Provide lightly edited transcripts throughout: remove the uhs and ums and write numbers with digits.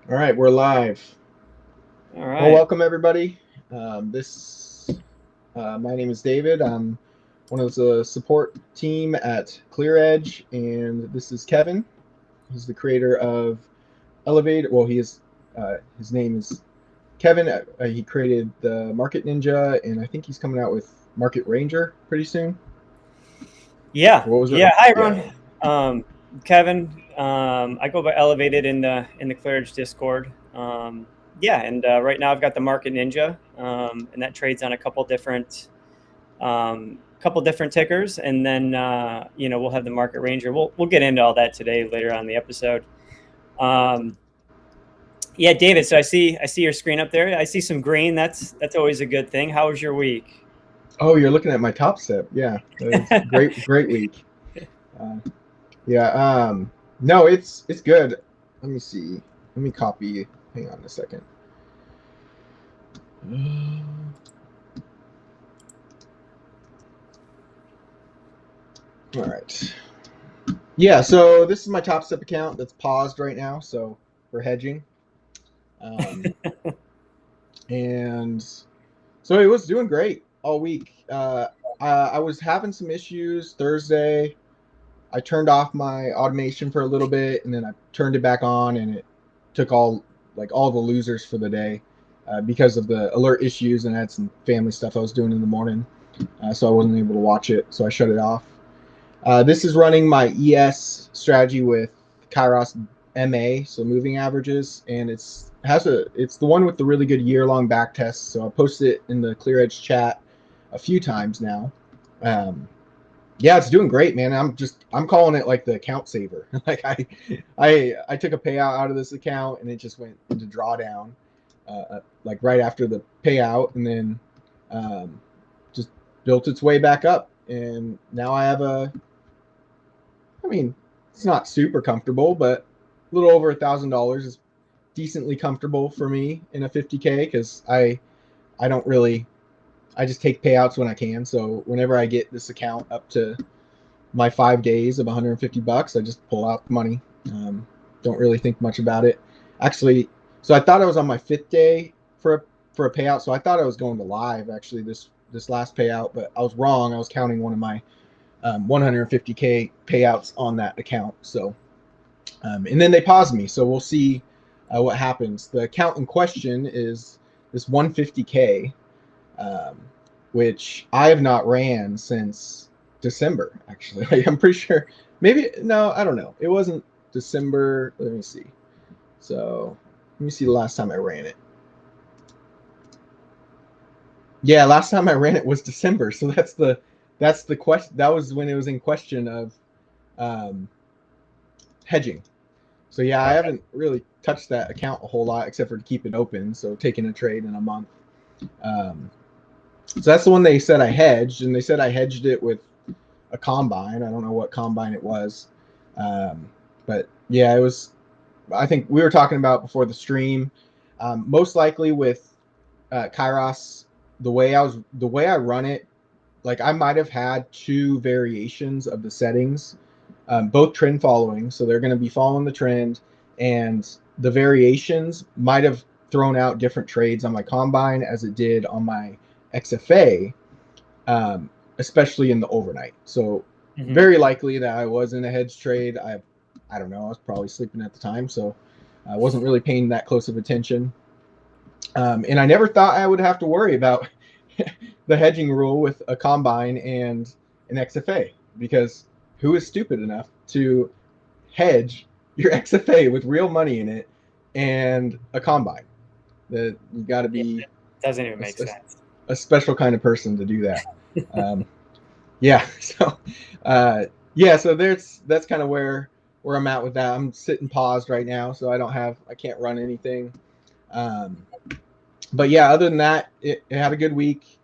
All right, we're live. All Well, right. welcome everybody. This my name is David. I'm one of the support team at ClearEdge, and this is Kevin. He's the creator of Elevate. Well, he is. His name is Kevin. He created the Market Ninja, and I think he's coming out with Market Ranger pretty soon. Yeah. What was it? Yeah. Hi, Yeah. everyone. Kevin. I go by Elevated in the ClearEdge Discord. Yeah, and right now I've got the Market Ninja, and that trades on a couple different tickers, and then we'll have the Market Ranger. We'll get into all that today later on in the episode. Um, yeah, David. So I see your screen up there. I see some green. That's always a good thing. How was your week? Oh, you're looking at my top step. Yeah, it's great. Great week. Uh, Yeah. No, it's good. Let me see. Let me copy. Hang on a second. All right. Yeah. So this is my Top Step account that's paused right now. So for hedging. Um, and so it was doing great all week. I was having some issues Thursday. I turned off my automation for a little bit, and then I turned it back on, and it took all the losers for the day because of the alert issues, and I had some family stuff I was doing in the morning, so I wasn't able to watch it. So I shut it off. This is running my ES strategy with Kairos MA, so moving averages, and it's the one with the really good year-long back test. So I posted it in the ClearEdge chat a few times now. Um, yeah, it's doing great, man. I'm calling it like the account saver. Like I took a payout out of this account and it just went into drawdown, like right after the payout, and then um, just built its way back up. And now I have I mean, it's not super comfortable, but a little over $1,000 is decently comfortable for me in a 50K because I don't really I just take payouts when I can. So whenever I get this account up to my 5 days of 150 bucks, I just pull out the money. Don't really think much about it. Actually, so I thought I was on my fifth day for a payout. So I thought I was going to live actually this last payout, but I was wrong. I was counting one of my 150K payouts on that account. So and then they paused me. So we'll see what happens. The account in question is this 150K, um, which I have not ran since December. Actually, like, I'm pretty sure. Maybe no, I don't know. It wasn't December. Let me see. So let me see the last time I ran it. Yeah, last time I ran it was December. So that's the question. That was when it was in question of um, hedging. So yeah, I Okay. haven't really touched that account a whole lot except for to keep it open. So taking a trade in a month. Um, so that's the one they said I hedged, and they said I hedged it with a combine. I don't know what combine it was, but yeah, it was. I think we were talking about before the stream. Most likely with Kairos, the way I run it, like I might have had two variations of the settings, both trend following. So they're going to be following the trend, and the variations might have thrown out different trades on my combine as it did on my XFA, um, especially in the overnight. So Hmm. very likely that I was in a hedge trade. I don't know. I was probably sleeping at the time, so I wasn't really paying that close of attention. And I never thought I would have to worry about the hedging rule with a combine and an XFA because who is stupid enough to hedge your XFA with real money in it and a combine? That you got to Yeah, be it doesn't even a, make sense. a special kind of person to do that. Um, yeah, so uh, yeah, so that's kind of where I'm at with that. I'm sitting paused right now, so I can't run anything. Um, but yeah, other than that, it had a good week.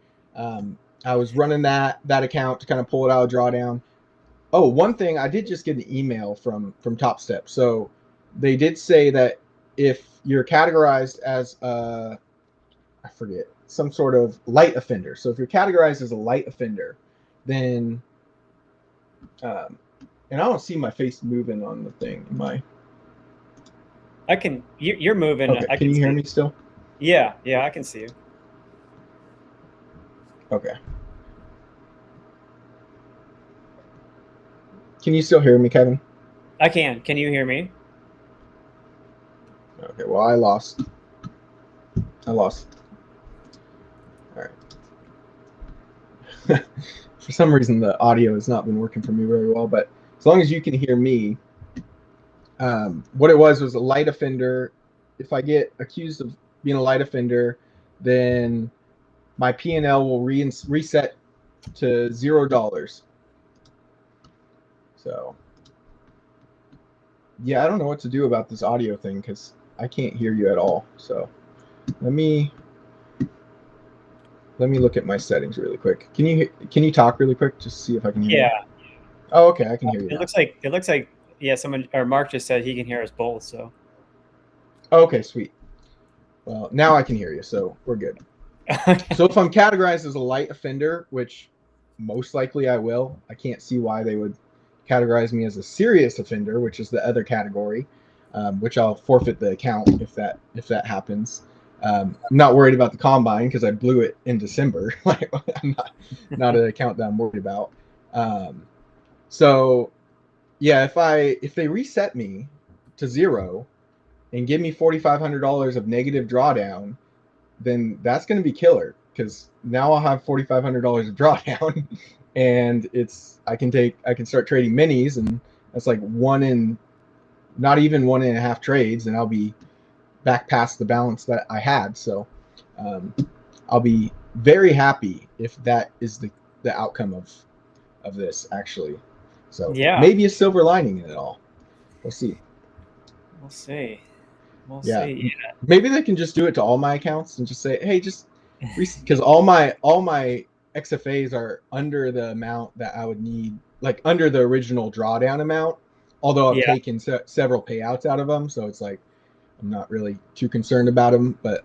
I was running that account to kind of pull it out of drawdown. Oh, one thing I did just get an email from Top Step. So they did say that if you're categorized as I forget, some sort of light offender. So if you're categorized as a light offender, then um, and I don't see my face moving on the thing. Am I? I can. You're moving. Okay, I can can you hear see. me still? Yeah, yeah, I can see you. Okay. Can you still hear me, Kevin? I can. Can you hear me? Okay, well, I lost. All right. For some reason, the audio has not been working for me very well, but as long as you can hear me, what it was a light offender. If I get accused of being a light offender, then my P&L will reset to $0. So, yeah, I don't know what to do about this audio thing because I can't hear you at all. So, let me look at my settings really quick. Can you talk really quick just to see if I can hear you? Yeah. Oh, okay, I can hear you now. It looks like yeah. Someone or Mark just said he can hear us both. So. Oh, okay, sweet. Well, now I can hear you, so we're good. So if I'm categorized as a light offender, which most likely I will, I can't see why they would categorize me as a serious offender, which is the other category, which I'll forfeit the account if that happens. I'm not worried about the combine because I blew it in December. Like I'm not an account that I'm worried about. So yeah, if they reset me to 0 and give me $4,500 of negative drawdown, then that's going to be killer because now I'll have $4,500 of drawdown, and I can start trading minis, and that's like not even 1.5 trades, and I'll be back past the balance that I had. So I'll be very happy if that is the outcome of this actually. So Yeah. maybe a silver lining in it all. We'll see. We'll see. We'll Yeah, see. maybe they can just do it to all my accounts and just say, hey, just because all my XFAs are under the amount that I would need, like under the original drawdown amount. Although I've Yeah. taken several payouts out of them, so it's like I'm not really too concerned about them. But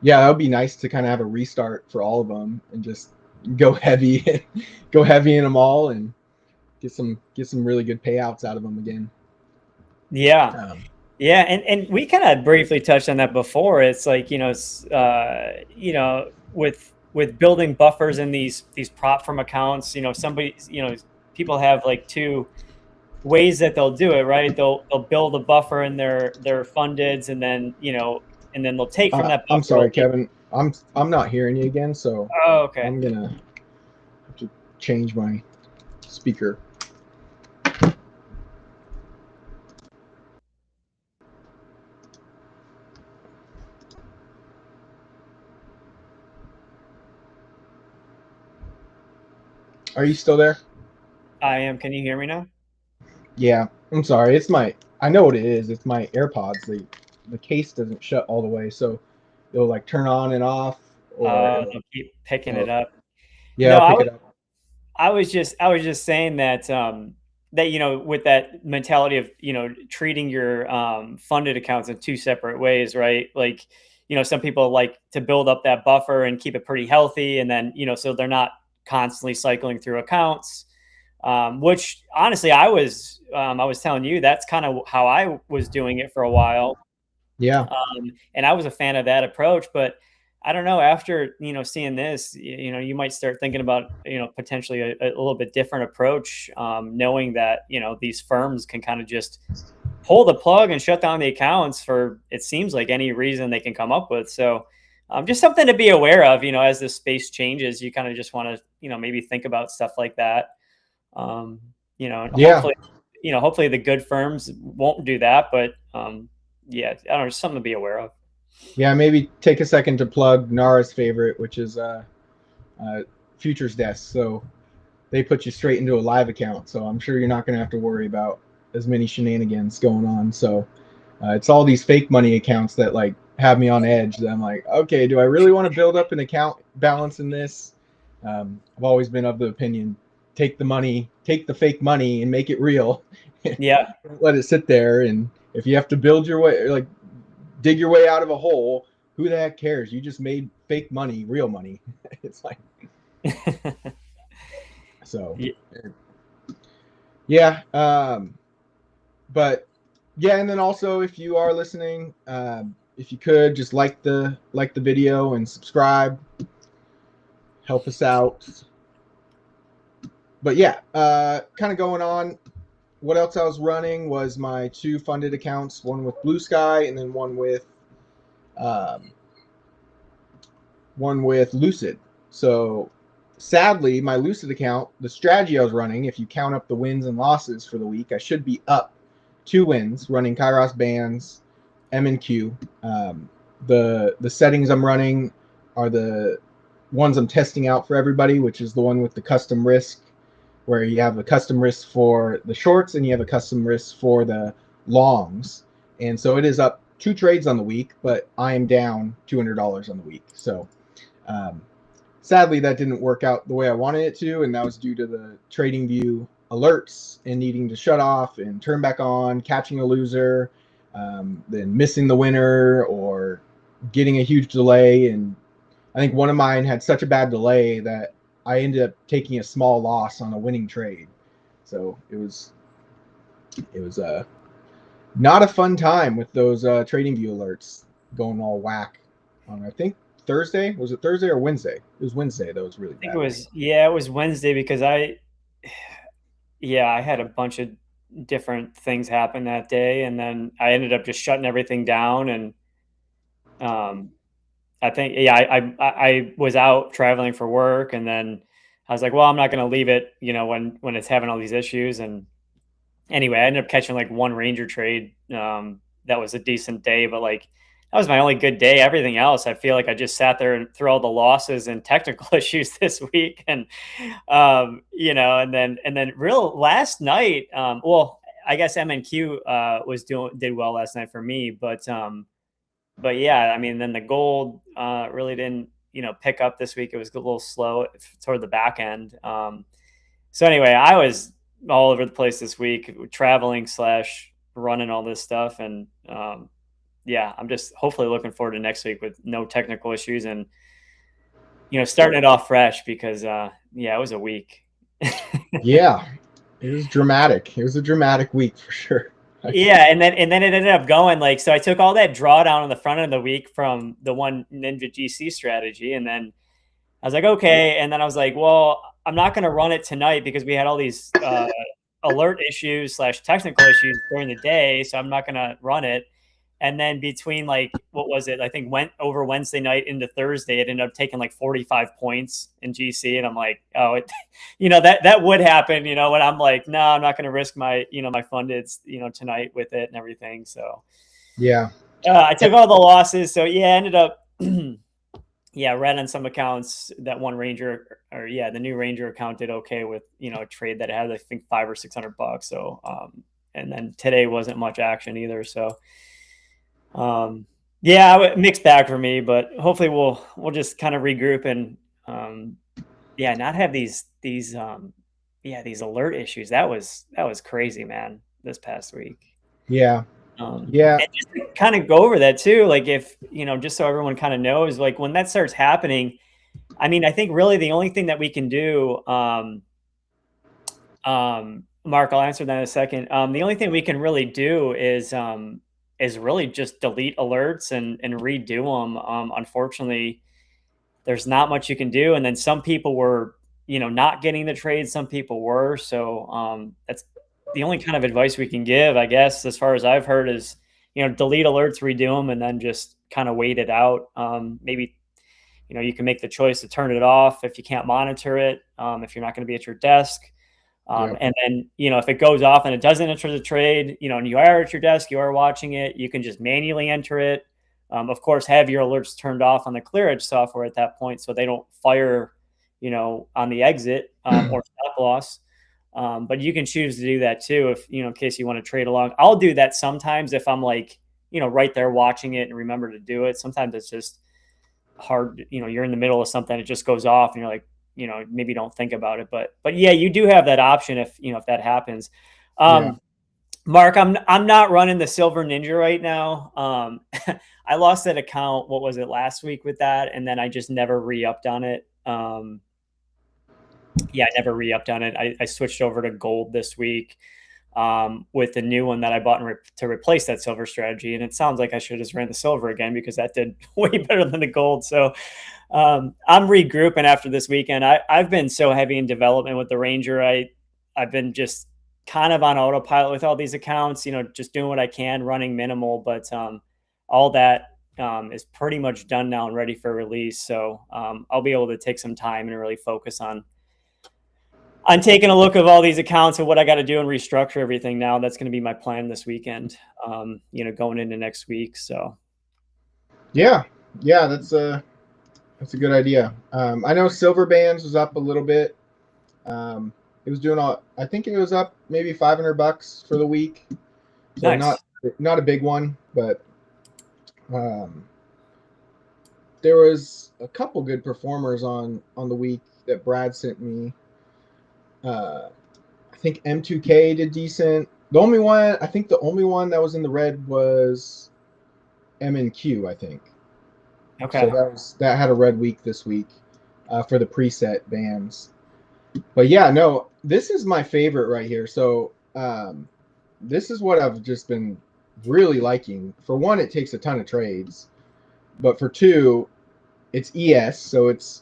yeah, that would be nice to kind of have a restart for all of them and just go heavy, go heavy in them all, and get some really good payouts out of them again. Yeah. Um, Yeah, and we kind of briefly touched on that before. It's like with building buffers in these prop firm accounts. People have like two ways that they'll do it. Right? They'll build a buffer in their fundeds, and then and then they'll take from that I'm buffer. sorry, Kevin. I'm not hearing you again, so Oh, okay. I'm gonna have to change my speaker. Are you still there? I am. Can you hear me now? Yeah. I'm sorry. I know what it is. It's my AirPods. The case doesn't shut all the way, so it'll like turn on and off, or They'll keep picking it it'll up. yeah, No, I'll pick it up. I was just saying that that with that mentality of treating your funded accounts in two separate ways, right? Like some people like to build up that buffer and keep it pretty healthy, and then so they're not constantly cycling through accounts. Which honestly, I was telling you that's kind of how I was doing it for a while. Yeah. And I was a fan of that approach, but I don't know, after, seeing this, you might start thinking about, potentially a little bit different approach, knowing that, these firms can kind of just pull the plug and shut down the accounts for, it seems like, any reason they can come up with. So just something to be aware of, as this space changes, you kind of just want to, maybe think about stuff like that. Um, and Yeah. hopefully the good firms won't do that, but yeah, I don't know, just something to be aware of. Yeah. Maybe take a second to plug Nara's favorite, which is Futures Desk. So they put you straight into a live account. So I'm sure you're not going to have to worry about as many shenanigans going on. So it's all these fake money accounts that like have me on edge. That I'm like, okay, do I really want to build up an account balance in this? I've always been of the opinion, take the fake money and make it real. Yeah. Let it sit there. And if you have to build your way, like dig your way out of a hole, who the heck cares? You just made fake money, real money. It's like, so Yeah. yeah. But Yeah, and then also if you are listening, if you could just like the video and subscribe, help us out. But yeah, kind of going on. What else I was running was my two funded accounts, one with Blue Sky and then um, one with Lucid. So sadly, my Lucid account, the strategy I was running, if you count up the wins and losses for the week, I should be up 2 wins running Kairos bands, M and Q. The settings I'm running are the ones I'm testing out for everybody, which is the one with the custom risk, where you have a custom risk for the shorts and you have a custom risk for the longs. And so it is up 2 trades on the week, but I am down $200 on the week. So um, sadly, that didn't work out the way I wanted it to, and that was due to the TradingView alerts and needing to shut off and turn back on, catching a loser, then missing the winner or getting a huge delay. And I think one of mine had such a bad delay that I ended up taking a small loss on a winning trade. So it was not a fun time with those TradingView alerts going all whack on, I think, Thursday. Was it Thursday or Wednesday? It was Wednesday that was really I think bad. it was Wednesday because I had a bunch of different things happen that day, and then I ended up just shutting everything down. And um, I think, I was out traveling for work, and then I was like, well, I'm not going to leave it, when it's having all these issues. And anyway, I ended up catching like one Ranger trade. That was a decent day, but like that was my only good day. Everything else, I feel like I just sat there and through all the losses and technical issues this week. And and then real last night, well, I guess MNQ did well last night for me, but yeah, I mean, then the gold really didn't pick up this week. It was a little slow toward the back end. So anyway, I was all over the place this week, traveling slash running all this stuff. And yeah, I'm just hopefully looking forward to next week with no technical issues and starting it off fresh because yeah, it was a week. Yeah, it was dramatic. It was a dramatic week for sure. Yeah, and then it ended up going like, so I took all that drawdown on the front end of the week from the one Ninja GC strategy, and then I was like, okay. And then I was like, well, I'm not going to run it tonight because we had all these alert issues slash technical issues during the day. So I'm not going to run it. And then between like, what was it? I think went over Wednesday night into Thursday, it ended up taking like 45 points in GC. And I'm like, oh, that would happen, when I'm like, no, I'm not going to risk my, my funded, tonight with it and everything. So Yeah. I took all the losses. So yeah, I ended up, yeah, read on some accounts that one Ranger, or yeah, the new Ranger account did okay with a trade that had I think $500 or $600. So and then today wasn't much action either. So yeah, mixed bag for me, but hopefully we'll just kind of regroup and yeah, not have these these alert issues. That was crazy, man, this past week. Yeah. Yeah. And just to kind of go over that too, like if just so everyone kind of knows, like when that starts happening, I mean, I think really the only thing that we can do, Mark, I'll answer that in a second. The only thing we can really do is really just delete alerts and redo them. Unfortunately, there's not much you can do. And then some people were, not getting the trade. Some people were. So that's the only kind of advice we can give, I guess, as far as I've heard is, delete alerts, redo them, and then just kind of wait it out. Maybe, you can make the choice to turn it off if you can't monitor it, if you're not going to be at your desk. Yep. And then, if it goes off and it doesn't enter the trade, and you are at your desk, you are watching it, you can just manually enter it. Of course, have your alerts turned off on the ClearEdge software at that point so they don't fire, on the exit or stop loss. But you can choose to do that too if, in case you want to trade along. I'll do that sometimes if I'm like, right there watching it and remember to do it. Sometimes it's just hard, you're in the middle of something, it just goes off and you're like, maybe don't think about it. But yeah, you do have that option if, if that happens. Yeah. Mark, I'm not running the Silver Ninja right now. I lost that account, what was it, last week with that, and then I just never re-upped on it. Yeah, I never re-upped on it. I switched over to gold this week. with the new one that I bought to replace that silver strategy. And it sounds like I should have just ran the silver again because that did way better than the gold. So I'm regrouping after this weekend. I've been so heavy in development with the Ranger. I've been just kind of on autopilot with all these accounts, just doing what I can, running minimal, but all that is pretty much done now and ready for release. So I'll be able to take some time and really focus on taking a look of all these accounts and what I got to do and restructure everything now. That's going to be my plan this weekend, going into next week. So. Yeah, that's a good idea. I know Silver Bands was up a little bit. It was doing I think it was up maybe $500 for the week. So Nice. not a big one, but there was a couple good performers on the week that Brad sent me. I think M2K did decent. The only one that was in the red was MNQ, I think. Okay. So that had a red week this week for the preset bands. But yeah, no, this is my favorite right here. So this is what I've just been really liking. For one, it takes a ton of trades, but for two, it's ES, so it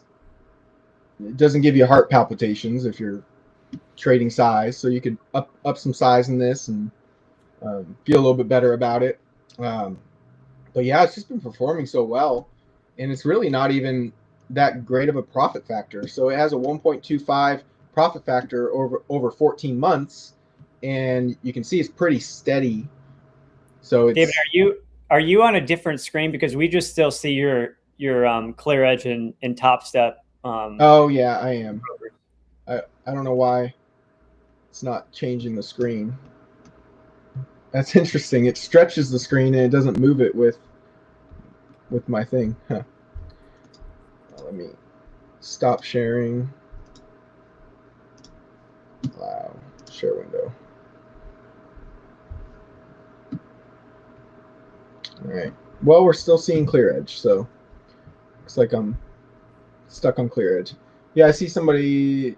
doesn't give you heart palpitations if you're trading size. So you could up some size in this and feel a little bit better about it. But yeah, it's just been performing so well, and it's really not even that great of a profit factor. So it has a 1.25 profit factor over 14 months, and you can see it's pretty steady. So it's, David, are you on a different screen because we just still see your clear edge and Top Step? Oh yeah, I am. I don't know why it's not changing the screen. That's interesting. It stretches the screen and it doesn't move it with my thing. Huh. Let me stop sharing. Wow. Share window. All right. Well, we're still seeing clear edge, so looks like I'm stuck on clear edge. Yeah, I see somebody.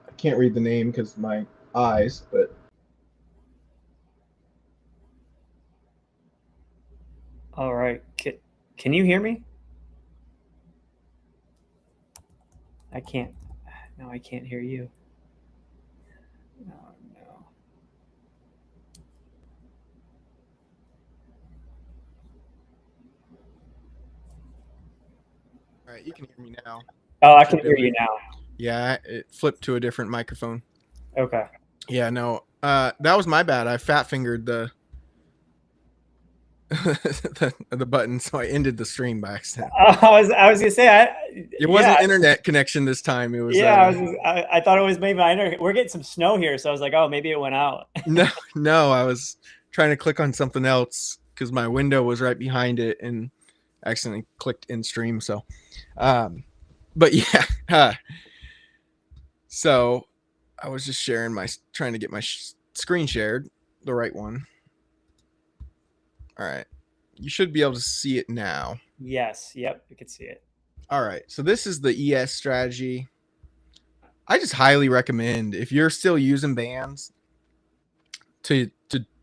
I can't read the name because my eyes, but. All right. Can you hear me? I can't. No, I can't hear you. No. All right, you can hear me now. Oh, I can hear you now. Yeah, it flipped to a different microphone. Okay. Yeah, no, that was my bad. I fat fingered the the button, so I ended the stream by accident. I was gonna say it wasn't internet connection this time. It was I thought it was maybe my internet. We're getting some snow here, so I was like, oh, maybe it went out. no, I was trying to click on something else because my window was right behind it and accidentally clicked in stream. So, but yeah, so I was just trying to get my screen shared, the right one. All right. You should be able to see it now. Yes. Yep. You can see it. All right. So this is the ES strategy. I just highly recommend, if you're still using bands, to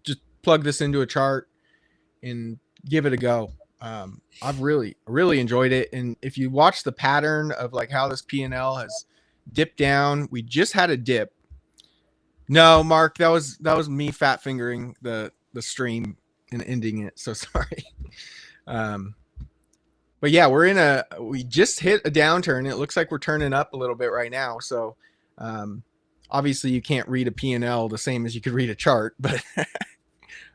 just plug this into a chart and give it a go. I've really enjoyed it. And if you watch the pattern of like how this P&L has dipped down, we just had a dip. No, Mark, that was me fat fingering the stream and ending it. So sorry. But yeah, we just hit a downturn. It looks like we're turning up a little bit right now. So obviously you can't read a P&L the same as you could read a chart, but I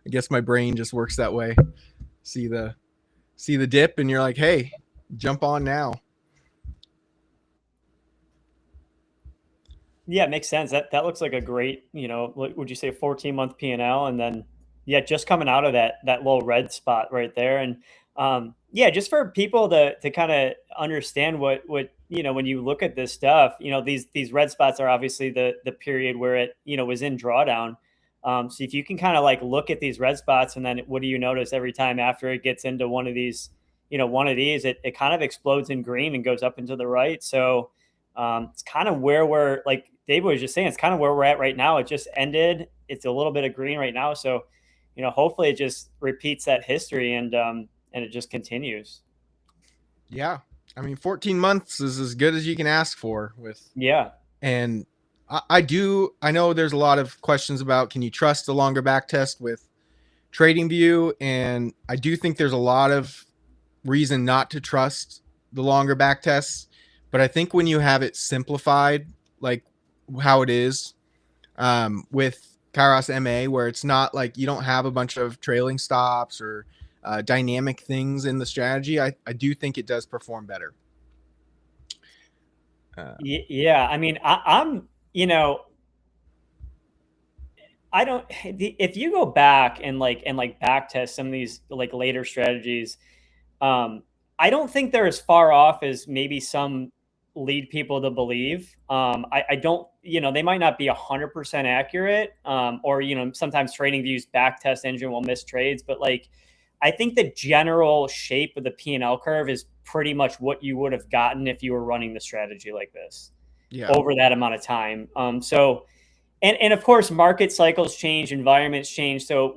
guess my brain just works that way. See the dip and you're like, hey, jump on now. Yeah, it makes sense. That looks like a great, would you say 14-month P&L, and then just coming out of that low red spot right there. And just for people to kind of understand what when you look at this stuff, these red spots are obviously the period where it was in drawdown. So if you can kind of like look at these red spots, and then what do you notice every time after it gets into one of these, it kind of explodes in green and goes up into the right. So it's kind of where we're, like David was just saying, it's kind of where we're at right now. It just ended. it's a little bit of green right now. So, hopefully it just repeats that history and it just continues. Yeah. I mean, 14 months is as good as you can ask for with. Yeah. And I know there's a lot of questions about, can you trust the longer back test with TradingView? And I do think there's a lot of reason not to trust the longer back tests. But I think when you have it simplified, like how it is with Kairos MA, where it's not like you don't have a bunch of trailing stops or dynamic things in the strategy, I do think it does perform better. Yeah. I mean, I'm, I don't, if you go back and back test some of these like later strategies, I don't think they're as far off as maybe some lead people to believe. I don't, they might not be 100% accurate, or, sometimes TradingView's back test engine will miss trades, but like, I think the general shape of the P&L curve is pretty much what you would have gotten if you were running the strategy like this over that amount of time. So, and of course, market cycles change, environments change. So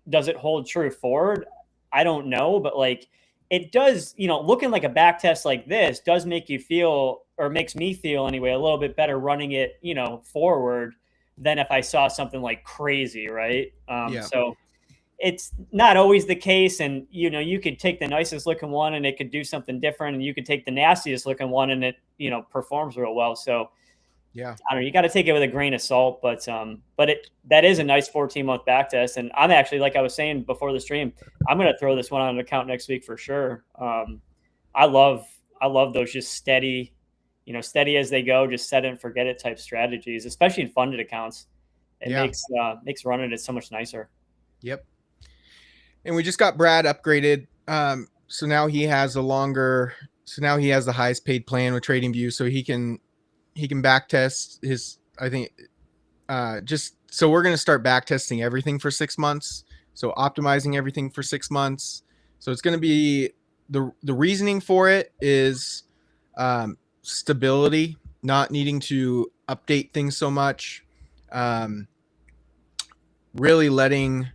does it hold true forward? I don't know, but like it does, looking like a back test like this does make you feel, or makes me feel anyway, a little bit better running it, forward than if I saw something like crazy, right? So it's not always the case. And, you could take the nicest looking one and it could do something different. And you could take the nastiest looking one and it, performs real well. So, yeah, I don't know. You got to take it with a grain of salt, but that is a nice 14-month back test. And I'm actually, like I was saying before the stream, I'm going to throw this one on an account next week for sure. I love those just steady as they go, just set it and forget it type strategies, especially in funded accounts. It makes running it so much nicer. Yep. And we just got Brad upgraded. So now he has the highest paid plan with TradingView, so he can back test his, I think, so we're going to start back testing everything for 6 months. So optimizing everything for 6 months. So it's going to be the reasoning for it is stability, not needing to update things so much. Really letting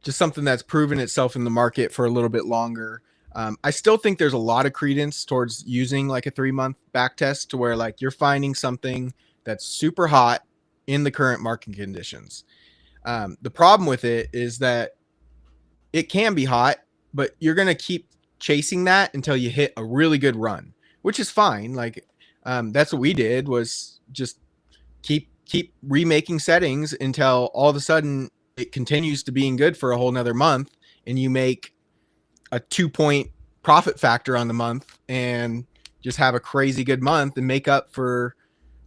just something that's proven itself in the market for a little bit longer. I still think there's a lot of credence towards using like a 3-month back test to where like you're finding something that's super hot in the current market conditions. The problem with it is that it can be hot, but you're going to keep chasing that until you hit a really good run, which is fine. Like that's what we did, was just keep remaking settings until all of a sudden it continues to being good for a whole nother month and you make a 2-point profit factor on the month and just have a crazy good month and make up for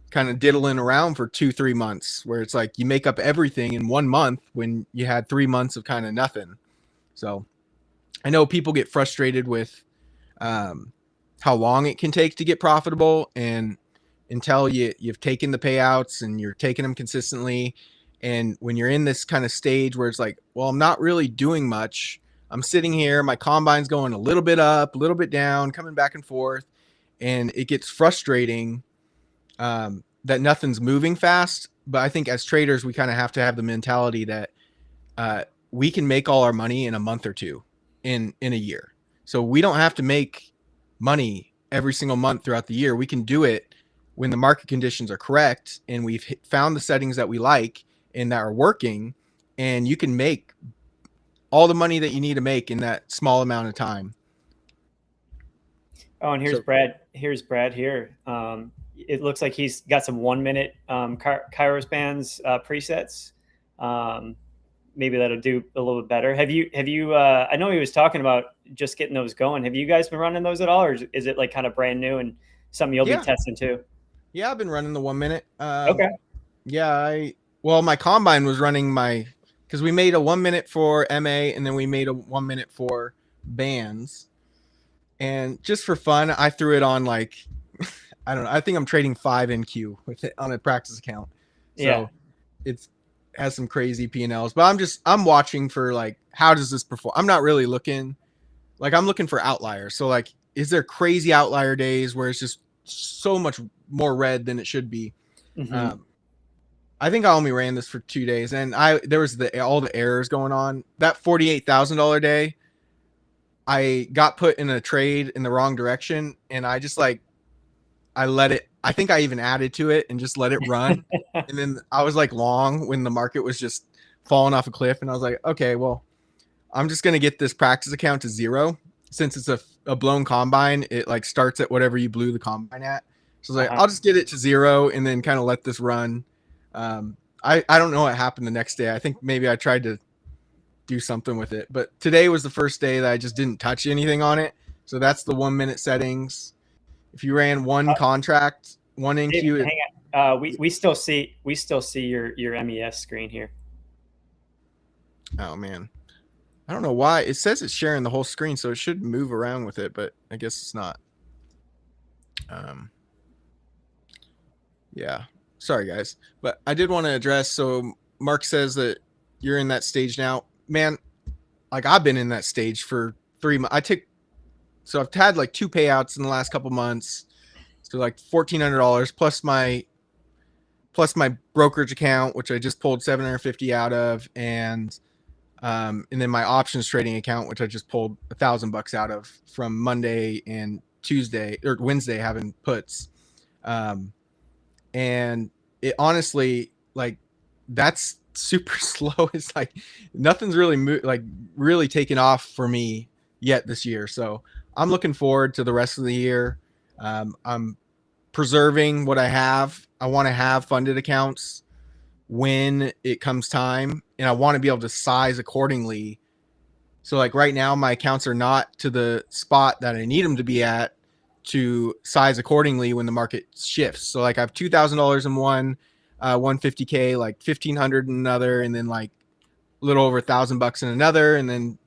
kind of diddling around for 2-3 months, where it's like you make up everything in 1 month when you had 3 months of kind of nothing. So I know people get frustrated with how long it can take to get profitable, and until you've taken the payouts and you're taking them consistently. And when you're in this kind of stage where it's like, well, I'm not really doing much. I'm sitting here, my combine's going a little bit up, a little bit down, coming back and forth. And it gets frustrating that nothing's moving fast. But I think as traders, we kind of have to have the mentality that we can make all our money in a month or two in a year. So we don't have to make money every single month throughout the year. We can do it when the market conditions are correct and we've found the settings that we like and that are working, and you can make all the money that you need to make in that small amount of time. Oh, and here's Brad. Here's Brad here. It looks like he's got some 1-minute Kairos bands presets. Maybe that'll do a little bit better. Have you? I know he was talking about just getting those going. Have you guys been running those at all, or is it like kind of brand new and something you'll be testing too? Yeah, I've been running the 1 minute. Okay. Yeah, my combine was running because we made a 1 minute for MA and then we made a 1 minute for bands. And just for fun, I threw it on like, I don't know. I think I'm trading 5 NQ with it on a practice account. So it has some crazy P&Ls, but I'm watching for like, how does this perform? I'm not really looking, like I'm looking for outliers. So like, is there crazy outlier days where it's just so much more red than it should be? Mm-hmm. I think I only ran this for 2 days, and there was all the errors going on. That $48,000 day, I got put in a trade in the wrong direction, and I just like I let it. I think I even added to it and just let it run, and then I was like long when the market was just falling off a cliff, and I was like, okay, well, I'm just gonna get this practice account to 0 since it's a blown combine. It like starts at whatever you blew the combine at. So I was like, I'll just get it to 0 and then kind of let this run. I don't know what happened the next day. I think maybe I tried to do something with it, but today was the first day that I just didn't touch anything on it. So that's the 1 minute settings. If you ran one contract, one NQ, hang on. We still see your MES screen here. Oh man, I don't know why it says it's sharing the whole screen, so it should move around with it, but I guess it's not. Yeah, sorry guys, but I did want to address. So Mark says that you're in that stage now, man. Like I've been in that stage for 3 months. I've had like 2 payouts in the last couple months, so like $1,400 plus my brokerage account, which I just pulled 750 out of, and then my options trading account, which I just pulled $1,000 out of from Monday and Tuesday or Wednesday having puts. And it honestly, like, that's super slow. It's like nothing's really really taken off for me yet this year. So I'm looking forward to the rest of the year. I'm preserving what I have. I want to have funded accounts when it comes time, and I want to be able to size accordingly. So like right now, my accounts are not to the spot that I need them to be at to size accordingly when the market shifts. So like I have $2,000 in one, 150K, like 1,500 in another, and then like a little over $1,000 in another, and then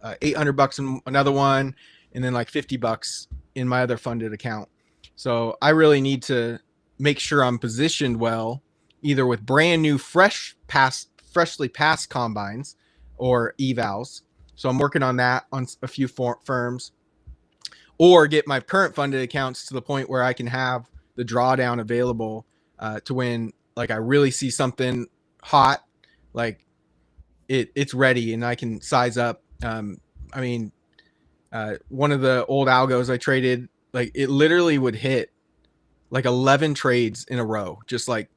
$800 in another one, and then like $50 in my other funded account. So I really need to make sure I'm positioned well, either with brand new freshly passed combines or evals. So I'm working on that on a few firms, or get my current funded accounts to the point where I can have the drawdown available to when like I really see something hot, like it's ready and I can size up. One of the old algos I traded, like it literally would hit like 11 trades in a row, just like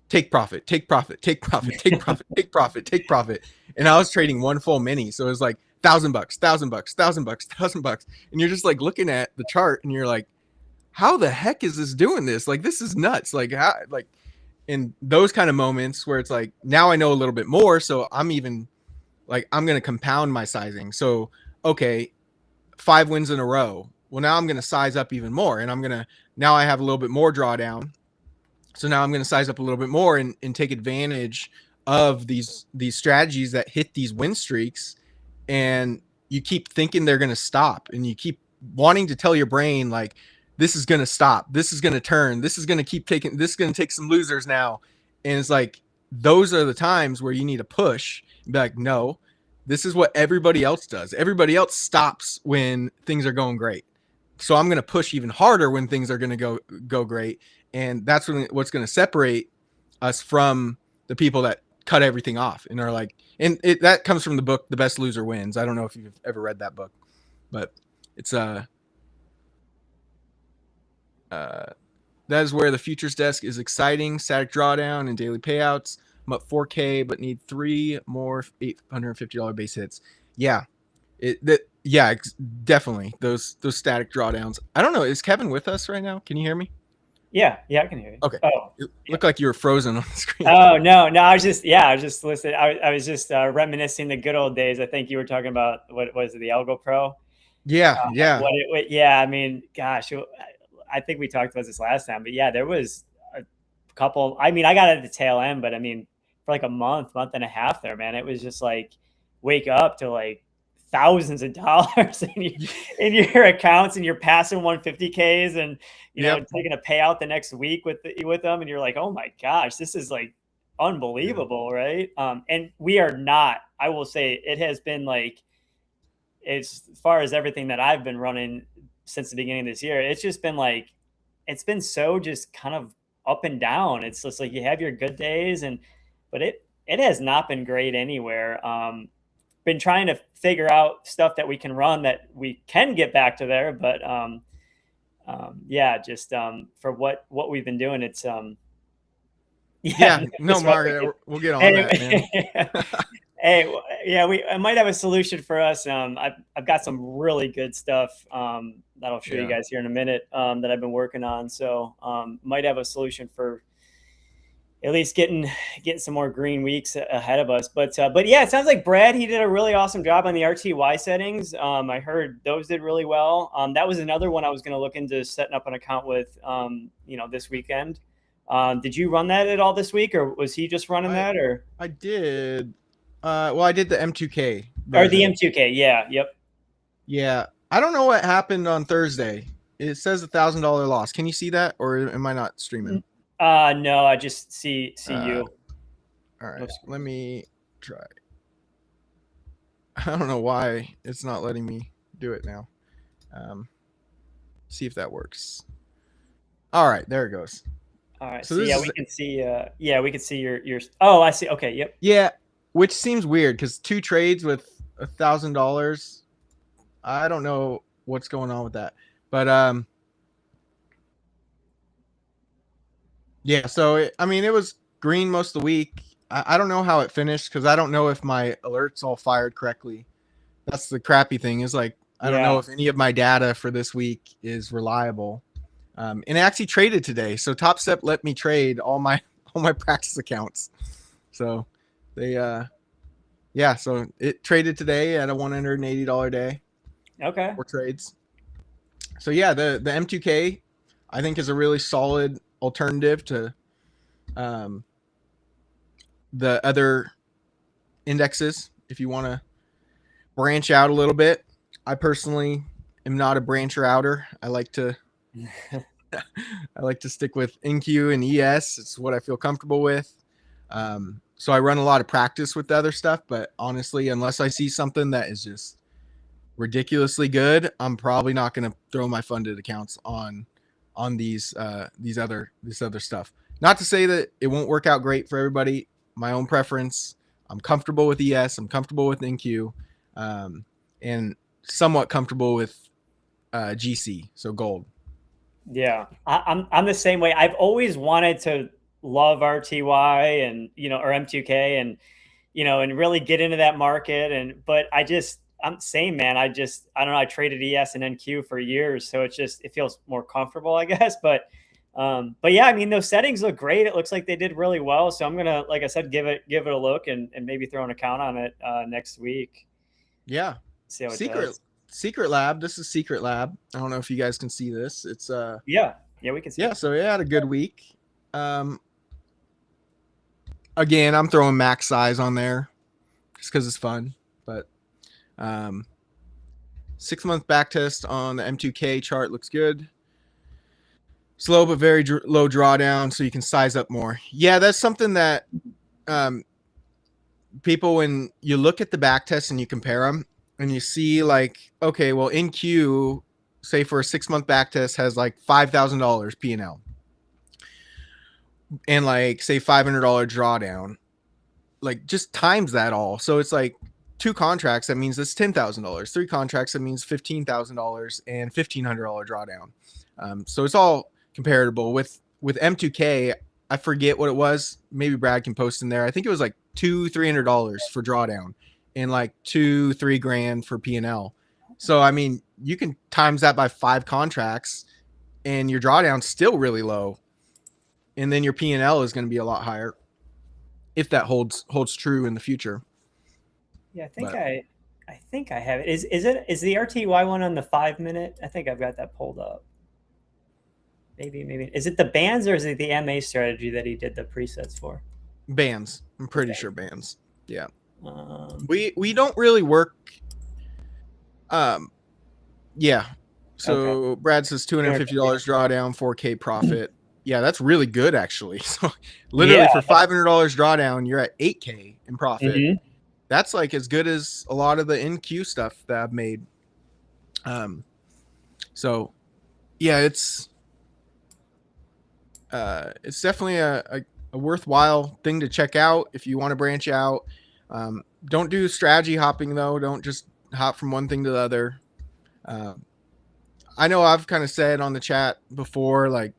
take profit, take profit, take profit, take profit, take profit, take profit. And I was trading one full mini. So it was like $1,000, $1,000, $1,000, $1,000. And you're just like looking at the chart and you're like, how the heck is this doing this? Like, this is nuts. Like, how, like in those kind of moments where it's like, now I know a little bit more. So I'm even like, I'm going to compound my sizing. So, okay, 5 wins in a row. Well, now I'm going to size up even more, and now I have a little bit more drawdown. So now I'm going to size up a little bit more and take advantage of these strategies that hit these win streaks. And you keep thinking they're going to stop, and you keep wanting to tell your brain, like, this is going to stop. This is going to turn. This is going to this is going to take some losers now. And it's like, those are the times where you need to push and be like, no, this is what everybody else does. Everybody else stops when things are going great. So I'm going to push even harder when things are going to go great. And that's what's going to separate us from the people that cut everything off and are like, and that comes from the book, The Best Loser Wins. I don't know if you've ever read that book, but it's that is where the futures desk is exciting. Static drawdown and daily payouts. I'm up 4K, but need 3 more $850 base hits. Yeah, definitely those static drawdowns. I don't know. Is Kevin with us right now? Can you hear me? Yeah, I can hear you. Okay. Oh, it looked like you were frozen on the screen. Oh no, I was just listening. I was just reminiscing the good old days. I think you were talking about what was it, the Algo Pro? Yeah. I mean, gosh, I think we talked about this last time, but yeah, there was a couple. I mean, I got at the tail end, but I mean, for like a month and a half there, man, it was just like wake up to like thousands of dollars in your accounts, and you're passing 150Ks and taking a payout the next week with them, and you're like, oh my gosh, this is like unbelievable, right? And we are not. I will say it has been like, as far as everything that I've been running since the beginning of this year, it's just been like, it's been so just kind of up and down. It's just like you have your good days, but it has not been great anywhere. Been trying to figure out stuff that we can run that we can get back to there, but just for what we've been doing, it's no, Mark, we'll get on that, man. Hey, I might have a solution for us. I've got some really good stuff that I'll show you guys here in a minute that I've been working on. So might have a solution for at least getting some more green weeks ahead of us. But yeah, it sounds like Brad, he did a really awesome job on the RTY settings. I heard those did really well. That was another one I was going to look into setting up an account with, this weekend. Did you run that at all this week, or was he just running that? Or I did. I did the M2K version. Or the M2K. Yeah. Yep. Yeah. I don't know what happened on Thursday. It says $1,000 loss. Can you see that, or am I not streaming? No, I just see you. All right. Let me try. I don't know why it's not letting me do it now. See if that works. All right, there it goes. All right. So we can see. We can see your. Oh, I see. Okay. Yep. Yeah, which seems weird because 2 trades with $1,000. I don't know what's going on with that, but yeah. So it was green most of the week. I don't know how it finished because I don't know if my alerts all fired correctly. That's the crappy thing is like I don't know if any of my data for this week is reliable. And it actually traded today. So Top Step let me trade all my practice accounts. So they so it traded today at a $180 day. Okay. 4 trades. So yeah, the M2K I think is a really solid alternative to the other indexes if you want to branch out a little bit. I personally am not a brancher outer. I like to stick with NQ and ES. It's what I feel comfortable with. So I run a lot of practice with the other stuff, but honestly, unless I see something that is just ridiculously good, I'm probably not going to throw my funded accounts on these other stuff. Not to say that it won't work out great for everybody. My own preference. I'm comfortable with ES. I'm comfortable with NQ, and somewhat comfortable with GC. So gold. Yeah, I'm the same way. I've always wanted to love RTY and or M2K and and really get into that market. But I'm same, man. I don't know. I traded ES and NQ for years, so it feels more comfortable, I guess. But yeah, those settings look great. It looks like they did really well. So I'm gonna, like I said, give it a look and maybe throw an account on it next week. Yeah. See how it does. Secret Lab. This is Secret Lab. I don't know if you guys can see this. It's yeah, we can see. Yeah, so it had a good week. Again, I'm throwing max size on there just because it's fun. But 6-month back test on the M2K chart looks good. Slow but very low drawdown, so you can size up more. Yeah, that's something that people, when you look at the back test and you compare them, and you see like, okay, well, NQ, say for a 6-month back test, has like $5,000 P&L, and like say $500 drawdown, like just times that all. So it's like 2 contracts, that means it's $10,000. 3 contracts, that means $15,000 and $1,500 drawdown. So it's all comparable with M2K. I forget what it was. Maybe Brad can post in there. I think it was like $300 for drawdown and like $2-3 grand for P&L. So you can times that by 5 contracts, and your drawdown's still really low, and then your P&L is going to be a lot higher if that holds true in the future. Yeah, I think I have it. Is the RTY one on the 5-minute? I think I've got that pulled up. Maybe. Is it the bands or is it the MA strategy that he did the presets for? Bands. I'm pretty sure bands. Yeah. We don't really work. Yeah. So okay. Brad says $250 drawdown, 4K profit. Yeah, that's really good actually. So literally for $500 drawdown, you're at 8K in profit. Mm-hmm. That's like as good as a lot of the NQ stuff that I've made. So yeah, it's definitely a worthwhile thing to check out if you want to branch out. Don't do strategy hopping though. Don't just hop from one thing to the other. I know I've kind of said on the chat before, like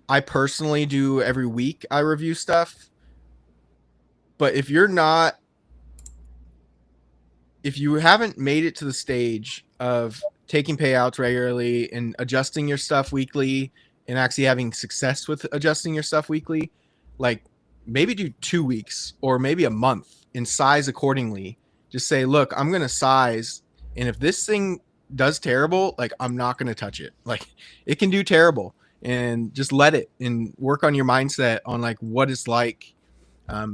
I personally do every week I review stuff. But if you haven't made it to the stage of taking payouts regularly and adjusting your stuff weekly and actually having success with adjusting your stuff weekly, like maybe do 2 weeks or maybe a month and size accordingly. Just say, look, I'm going to size. And if this thing does terrible, like I'm not going to touch it. Like it can do terrible, and just let it and work on your mindset on like what it's like.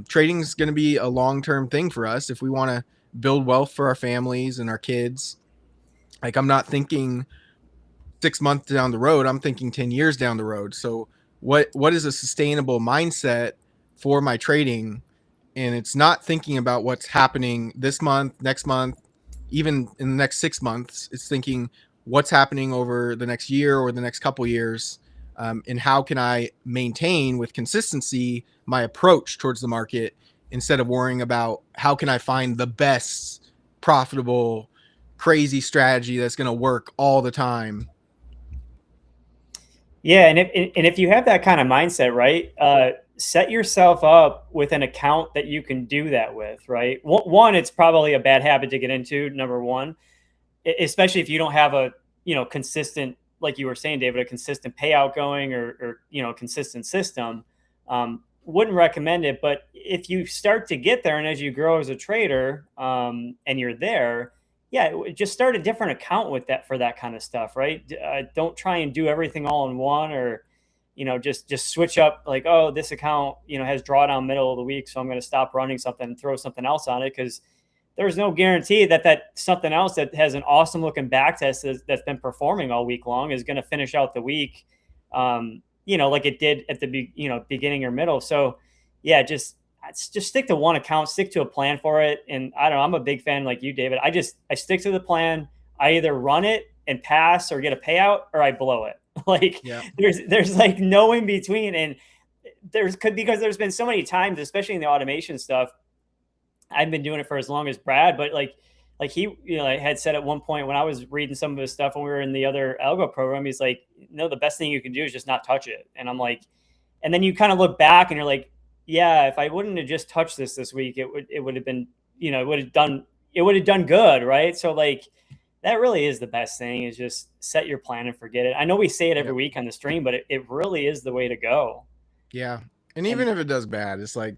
Trading is going to be a long-term thing for us if we want to build wealth for our families and our kids. Like I'm not thinking 6 months down the road, I'm thinking 10 years down the road. So what is a sustainable mindset for my trading? And it's not thinking about what's happening this month, next month, even in the next 6 months. It's thinking what's happening over the next year or the next couple years, and how can I maintain with consistency my approach towards the market instead of worrying about how can I find the best profitable crazy strategy that's going to work all the time. Yeah, and if you have that kind of mindset, right, set yourself up with an account that you can do that with, right? One, it's probably a bad habit to get into, number one, especially if you don't have a, consistent, like you were saying, David, a consistent payout going or consistent system. Wouldn't recommend it, but if you start to get there and as you grow as a trader, and you're there, yeah, just start a different account with that for that kind of stuff, right? Don't try and do everything all in one, or just switch up, like, oh, this account has drawdown middle of the week, so I'm going to stop running something and throw something else on it, because there's no guarantee that something else that has an awesome looking back test that's been performing all week long is going to finish out the week, like it did at the beginning or middle. So yeah, just stick to one account, stick to a plan for it. And I don't know, I'm a big fan like you, David. I stick to the plan. I either run it and pass or get a payout, or I blow it. Like Yeah. there's like no in between. And because there's been so many times, especially in the automation stuff, I've been doing it for as long as Brad, but like he, had said at one point when I was reading some of his stuff when we were in the other algo program, he's like, no, the best thing you can do is just not touch it. And I'm like, and then you kind of look back and you're like, yeah, if I wouldn't have just touched this week, it would have been, it would have done good. Right. So like, that really is the best thing, is just set your plan and forget it. I know we say it every week on the stream, but it really is the way to go. Yeah. And even if it does bad, it's like,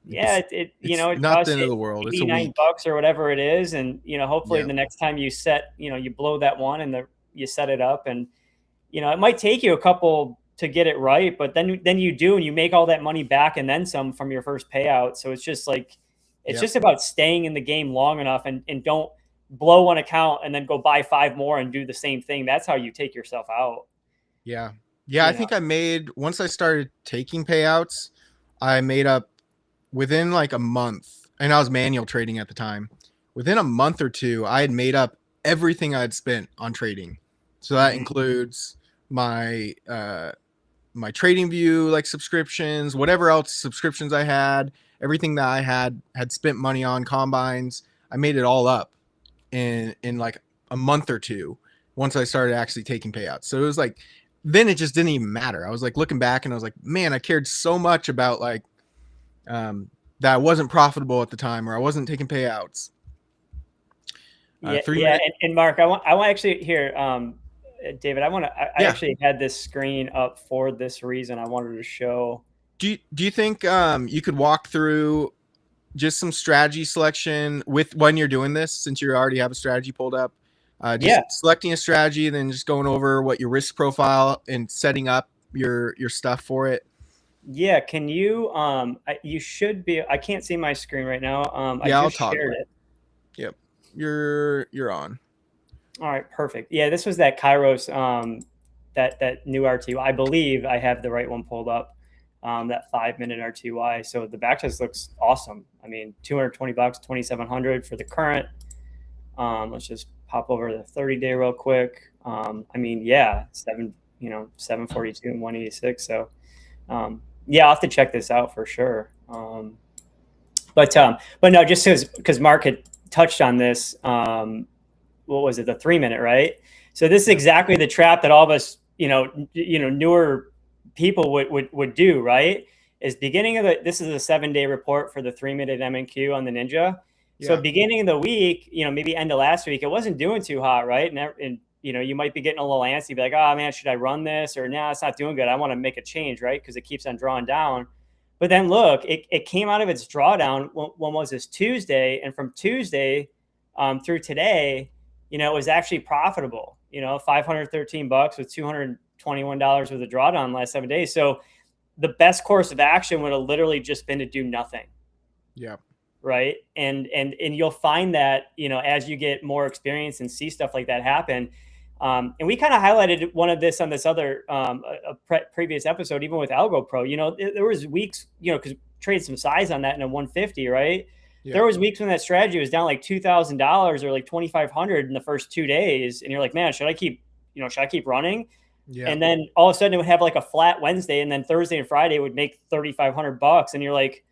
yeah, it not the end of the world. It's $89 or whatever it is. And, hopefully the next time you set, you blow that one and you set it up, and, it might take you a couple to get it right, but then you do, and you make all that money back and then some from your first payout. So it's just like, it's just about staying in the game long enough, and don't blow one account and then go buy 5 more and do the same thing. That's how you take yourself out. Yeah. Yeah. I think once I started taking payouts, I made up within like a month, and I was manual trading at the time. Within a month or two, I had made up everything I had spent on trading. So that includes my my TradingView like subscriptions, whatever else subscriptions I had, everything that I had spent money on, combines. I made it all up in like a month or two once I started actually taking payouts. So it was like, then it just didn't even matter. I was like looking back and I was like, man, I cared so much about like that I wasn't profitable at the time, or I wasn't taking payouts. And Mark, I want actually here, David, I actually had this screen up for this reason. I wanted to show. Do you think you could walk through just some strategy selection with when you're doing this, since you already have a strategy pulled up? Selecting a strategy, then just going over what your risk profile and setting up your stuff for it. Yeah, can you? You should be. I can't see my screen right now. I'll talk. Shared it. Yep, you're on. All right, perfect. Yeah, this was that Kairos, that new RTY. I believe I have the right one pulled up. That 5-minute RTY. So the backtest looks awesome. I mean, $220, 2,700 for the current. Let's just pop over the 30-day real quick. I mean, yeah, 742 and 186. So yeah, I'll have to check this out for sure. But no, just because Mark had touched on this, what was it, the 3 minute, right? So this is exactly the trap that all of us, newer people would do, right? Is this is a 7-day report for the 3 minute MNQ on the Ninja. Yeah. So beginning of the week, maybe end of last week, it wasn't doing too hot, right? And you might be getting a little antsy, be like, oh man, should I run this? Or nah, it's not doing good. I want to make a change, right? Because it keeps on drawing down. But then look, it came out of its drawdown. When was this? Tuesday. And from Tuesday through today, it was actually profitable, $513 with $221 worth of drawdown last 7 days. So the best course of action would have literally just been to do nothing. Yeah. Right. And you'll find that, as you get more experience and see stuff like that happen. And we kind of highlighted one of this on this other previous episode, even with Algo Pro. There was weeks, because traded some size on that in a 150, right? Yeah. There was weeks when that strategy was down like $2,000 or like $2,500 in the first 2 days, and you're like, man, should I keep running? Yeah. And then all of a sudden it would have like a flat Wednesday, and then Thursday and Friday would make $3,500, and you're like,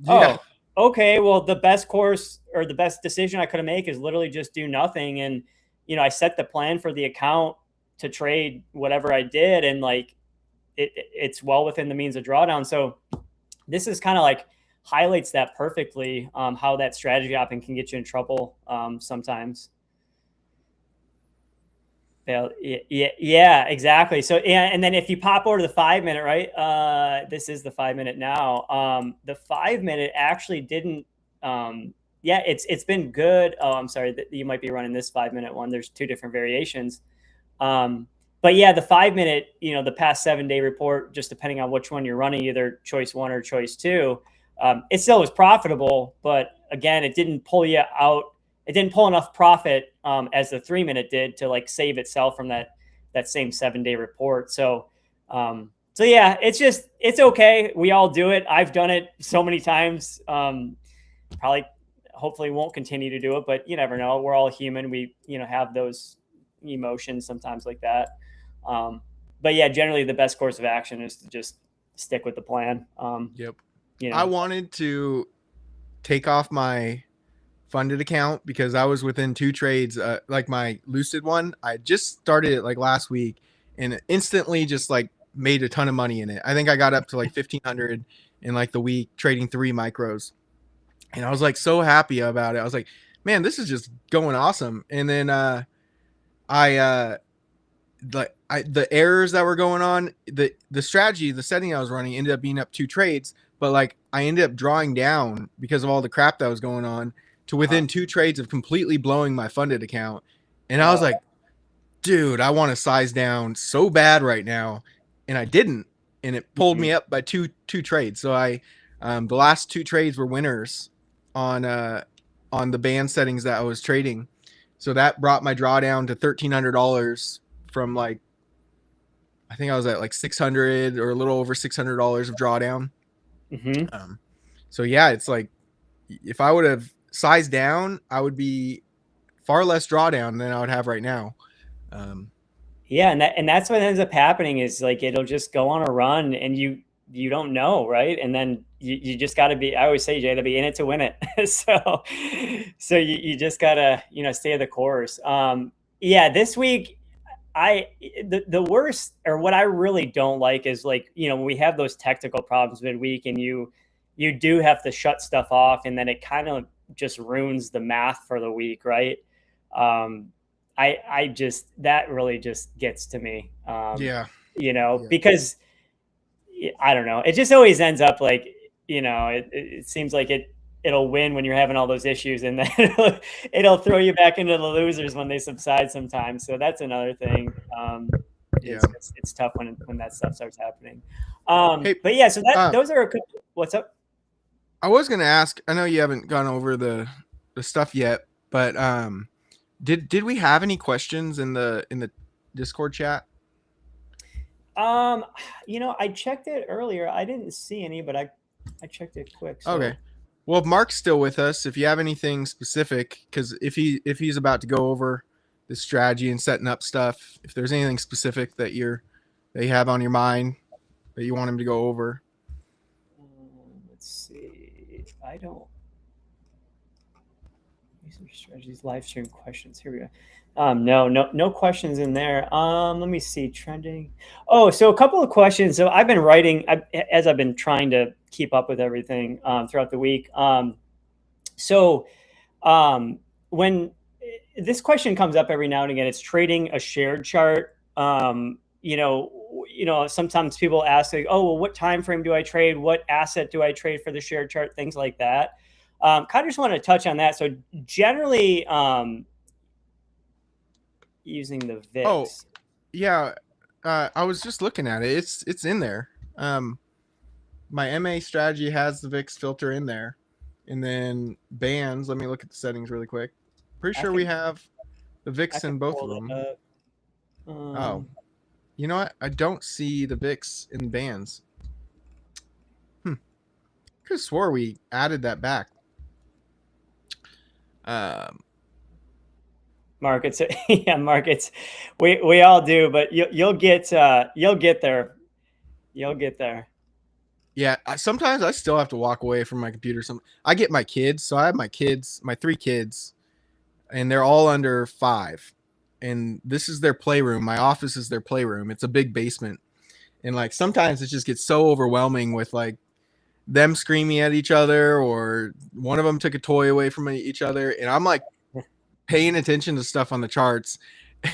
oh, okay, well, the best course or the best decision I could have made is literally just do nothing. And I set the plan for the account to trade whatever I did, and like it's well within the means of drawdown. So this is kind of like highlights that perfectly, how that strategy hopping can get you in trouble sometimes. Yeah, exactly. So and then if you pop over to the 5 minute, right? This is the 5 minute now. The 5 minute actually didn't. It's been good. Oh, I'm sorry that you might be running this 5 minute one. There's two different variations. But yeah, the 5 minute, the past 7 day report, just depending on which one you're running, either choice 1 or choice 2, it still was profitable. But again, it didn't pull you out. It didn't pull enough profit as the 3 minute did to like save itself from that same 7 day report. So yeah, it's okay. We all do it. I've done it so many times. Hopefully won't continue to do it, but you never know. We're all human. We, have those emotions sometimes like that. But yeah, generally the best course of action is to just stick with the plan. Yep. I wanted to take off my funded account because I was within 2 trades, like my Lucid one. I just started it like last week and instantly just like made a ton of money in it. I think I got up to like 1,500 in like the week trading 3 micros. And I was like so happy about it. I was like, man, this is just going awesome. And then the errors that were going on, the strategy, the setting I was running ended up being up 2 trades, but like I ended up drawing down because of all the crap that was going on to within 2 trades of completely blowing my funded account. And I was like, dude, I want to size down so bad right now. And I didn't. And it pulled me up by two trades. So the last 2 trades were winners on the band settings that I was trading. So that brought my drawdown to $1,300 from like, I think I was at like 600 or a little over $600 of drawdown. So yeah, it's like, if I would have sized down, I would be far less drawdown than I would have right now. Yeah. And that's what ends up happening is like, it'll just go on a run and you don't know. Right. And then you just gotta be, I always say, you gotta be in it to win it. so you just gotta, stay the course. Yeah. This week, the worst, or what I really don't like is like, when we have those technical problems midweek and you do have to shut stuff off and then it kind of just ruins the math for the week. Right. I just, that really just gets to me. Because I don't know, it just always ends up like, it seems like it'll win when you're having all those issues, and then it'll throw you back into the losers when they subside sometimes. So that's another thing. It's tough when that stuff starts happening. But yeah, so those are what's up? I was going to ask, I know you haven't gone over the stuff yet, but did we have any questions in the Discord chat? I checked it earlier. I didn't see any, but I checked it quick. So. Okay. Well, if Mark's still with us, if you have anything specific, because if he's about to go over the strategy and setting up stuff, if there's anything specific that you're that you have on your mind that you want him to go over? Let's see. I don't. Research strategies, live stream questions. Here we go. No questions in there. Let me see. Trending. Oh, so a couple of questions. So I've been writing as I've been trying to keep up with everything throughout the week. When this question comes up every now and again, it's trading a shared chart. Sometimes people ask like, oh, well, what time frame do I trade? What asset do I trade for the shared chart? Things like that. Kind of just want to touch on that. So generally, using the VIX. Oh, yeah. I was just looking at it. It's in there. My MA strategy has the VIX filter in there, and then bands. Let me look at the settings really quick. Pretty sure we have the VIX in both of them. Oh, you know what? I don't see the VIX in bands. Could have swore we added that back. Markets, yeah, markets. We all do, but you'll get there. You'll get there. Yeah, sometimes I still have to walk away from my computer. I get my kids, so I have my 3 kids, and they're all under 5. And this is their playroom. My office is their playroom. It's a big basement. And like sometimes it just gets so overwhelming with like them screaming at each other, or one of them took a toy away from each other, and I'm like paying attention to stuff on the charts.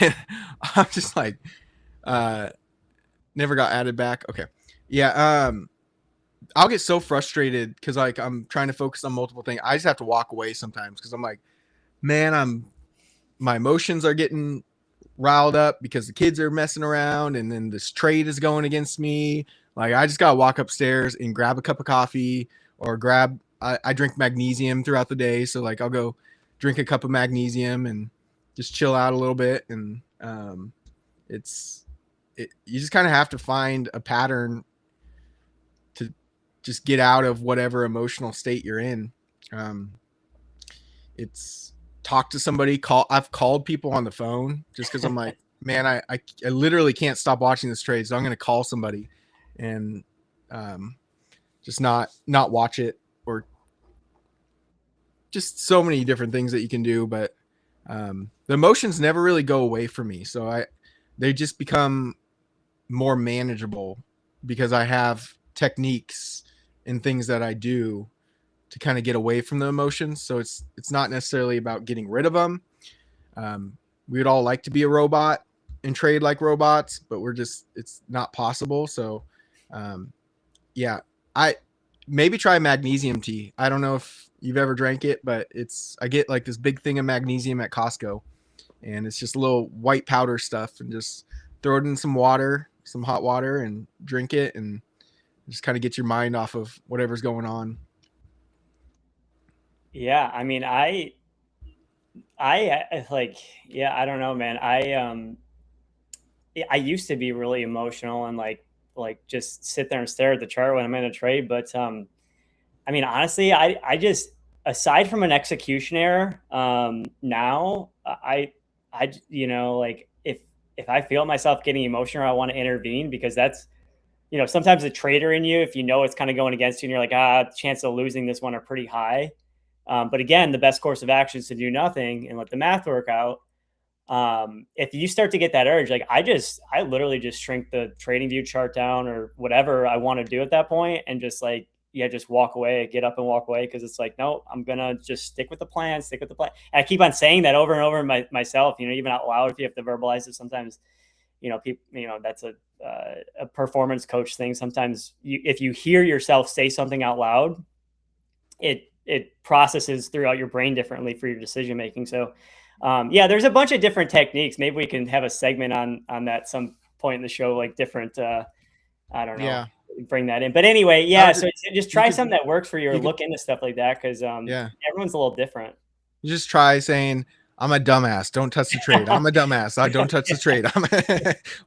And I'm just like, never got added back. Okay. Yeah. I'll get so frustrated because like I'm trying to focus on multiple things. I just have to walk away sometimes because I'm like, man, my emotions are getting riled up because the kids are messing around, and then this trade is going against me. Like I just gotta walk upstairs and grab a cup of coffee, or I drink magnesium throughout the day, so like I'll go drink a cup of magnesium and just chill out a little bit. And you just kind of have to find a pattern to just get out of whatever emotional state you're in. It's talk to somebody. I've called people on the phone just because I'm like, man, I literally can't stop watching this trade, so I'm going to call somebody and just not watch it, or just so many different things that you can do. But the emotions never really go away from me, so they just become more manageable because I have techniques and things that I do to kind of get away from the emotions. So it's not necessarily about getting rid of them. We would all like to be a robot and trade like robots, but it's not possible. So yeah, I maybe try magnesium tea. I don't know if you've ever drank it, but I get like this big thing of magnesium at Costco, and it's just a little white powder stuff, and just throw it in some water, some hot water, and drink it, and just kind of get your mind off of whatever's going on. Yeah, I mean, I like, yeah, I don't know, man. I used to be really emotional and like just sit there and stare at the chart when I'm in a trade. But I mean, honestly, I just, aside from an execution error, now like if I feel myself getting emotional, I want to intervene, because that's, sometimes the trader in you, if it's kind of going against you and you're like, chance of losing this one are pretty high. But again, the best course of action is to do nothing and let the math work out. If you start to get that urge, like I literally just shrink the trading view chart down or whatever I want to do at that point, and just like, just walk away, get up and walk away. Cause it's like, no, I'm going to just stick with the plan. And I keep on saying that over and over myself, even out loud, if you have to verbalize it sometimes, people, that's a performance coach thing. Sometimes if you hear yourself say something out loud, it processes throughout your brain differently for your decision making. So there's a bunch of different techniques. Maybe we can have a segment on that some point in the show, like different, I don't know, bring that in. But anyway, so just try something that works for you, or look into stuff like that, because everyone's a little different. You just try saying, I'm a dumbass, don't touch the trade. I'm a dumbass, I don't touch the trade.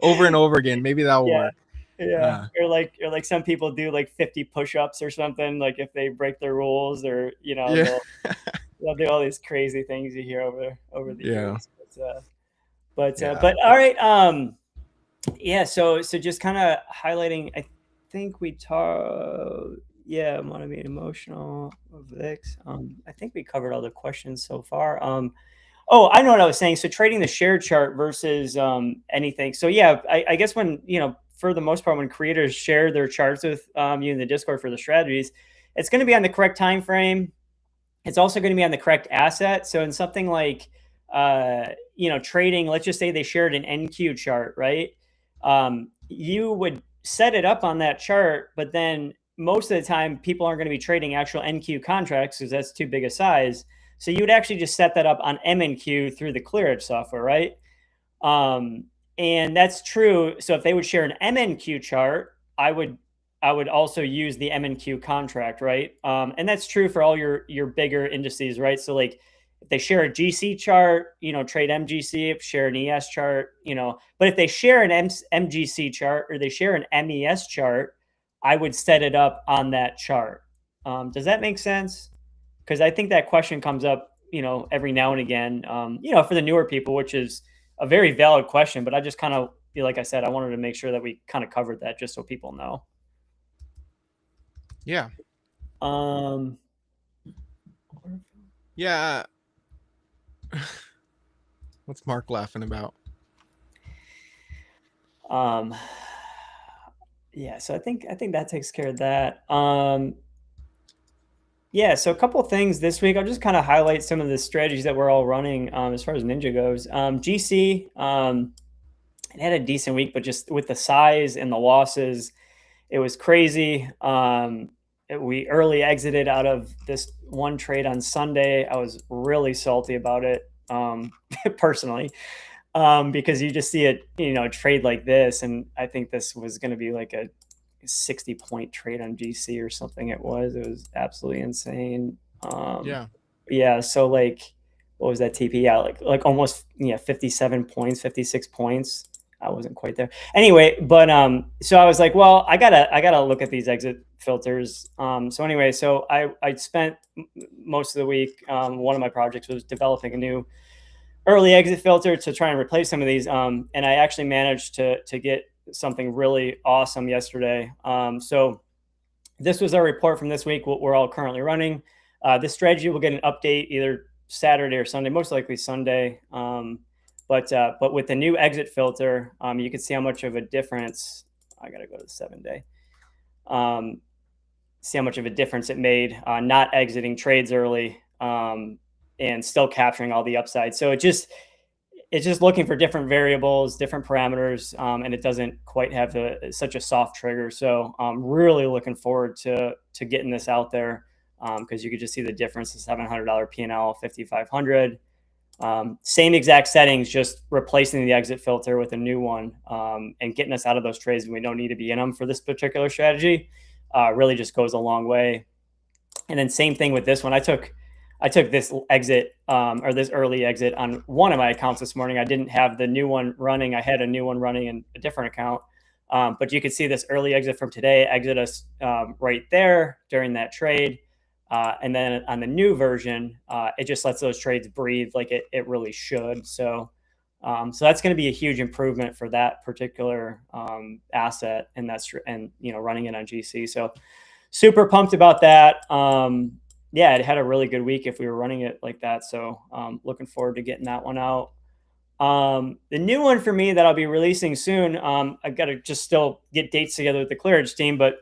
Over and over again. Maybe that'll work. Yeah. Or like some people do like 50 push-ups or something, like if they break their rules, or they'll do all these crazy things you hear over the years. But all right, Yeah, so just kind of highlighting, I think we talked, yeah, motivated, emotional, VIX. I think we covered all the questions so far. Oh, I know what I was saying. So trading the share chart versus anything. So yeah, I guess when, for the most part, when creators share their charts with you in the Discord for the strategies, it's going to be on the correct time frame. It's also going to be on the correct asset. So in something like, trading, let's just say they shared an NQ chart, right? You would set it up on that chart, but then most of the time people aren't going to be trading actual NQ contracts because that's too big a size. So you would actually just set that up on MNQ through the ClearEdge software, right? And that's true. So if they would share an MNQ chart, I would also use the MNQ contract, right? And that's true for all your bigger indices, right? So like if they share a GC chart, trade MGC, share an ES chart, but if they share an MGC chart or they share an MES chart, I would set it up on that chart. Does that make sense? Because I think that question comes up, every now and again, for the newer people, which is a very valid question, but I just kind of, like I said, I wanted to make sure that we kind of covered that just so people know. Yeah. Yeah. What's Mark laughing about? Yeah, so I think that takes care of that. Yeah, so a couple of things this week. I'll just kind of highlight some of the strategies that we're all running as far as Ninja goes. GC, it had a decent week, but just with the size and the losses, it was crazy. We early exited out of this one trade on Sunday. I was really salty about it personally because you just see it, trade like this. And I think this was going to be like a 60-point trade on GC or something. It was absolutely insane. Yeah. So like, what was that TP? Yeah, like almost 57 points, 56 points. I wasn't quite there. Anyway, but so I was like, well, I gotta look at these exit filters. So anyway, so I spent most of the week. One of my projects was developing a new early exit filter to try and replace some of these. And I actually managed to get something really awesome yesterday. So this was our report from this week, what we're all currently running. This strategy will get an update either Saturday or Sunday, most likely Sunday. But with the new exit filter, you can see how much of a difference. I got to go to the 7-day. See how much of a difference it made not exiting trades early and still capturing all the upside. So it's just looking for different variables, different parameters, and it doesn't quite have such a soft trigger. So I'm really looking forward to getting this out there because you could just see the difference: the $700 P&L, 5,500. Same exact settings, just replacing the exit filter with a new one and getting us out of those trades when we don't need to be in them for this particular strategy. Really just goes a long way. And then same thing with this one. I took this exit or this early exit on one of my accounts this morning. I didn't have the new one running. I had a new one running in a different account. But you could see this early exit from today exit us right there during that trade. And then on the new version, it just lets those trades breathe like it really should. So that's going to be a huge improvement for that particular asset, and running it on GC. So super pumped about that. Yeah, it had a really good week if we were running it like that. So looking forward to getting that one out. The new one for me that I'll be releasing soon, I've got to just still get dates together with the ClearEdge team, but